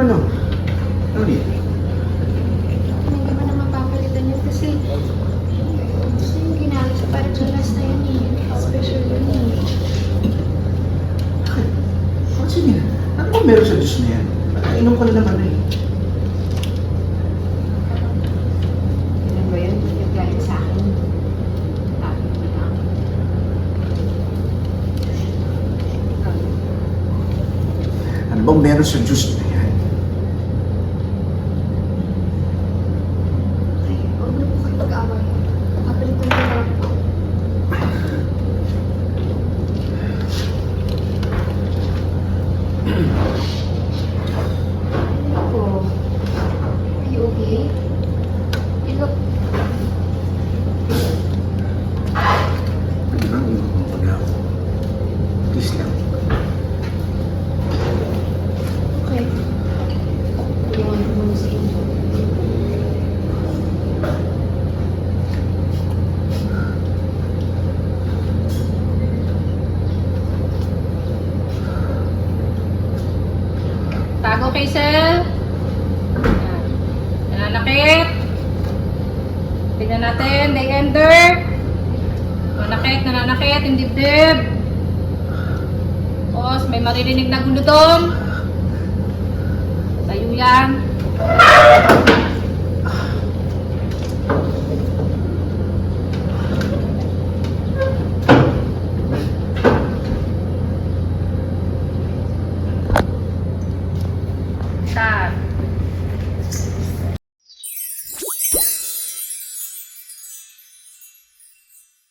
Ano? Ano dito? Hindi mo na mapapalitan yun kasi yung ginamit sa parang kalas na yun eh. Special yun eh. Bakit? Oh, sige na. Ano ba meron sa juice na yan? Nakainom ko na naman eh. Ano ba yun? Yung galing sa akin. Tabi mo na. Ano bang meron sa juice na yan? Ay, huwag na po kayo mag-away. Papalitan ko lang po. Ano po? Are you okay? You look... Ano bang inom ko na ako? Please lang. Okay. Tulungan ko muna sa inyo. Tago kay Sel. Yan. Nananakit. Tingnan natin. They enter. Nananakit. Yung dibdib. Tapos may maririnig na gulo doon. Tayo yan. Start.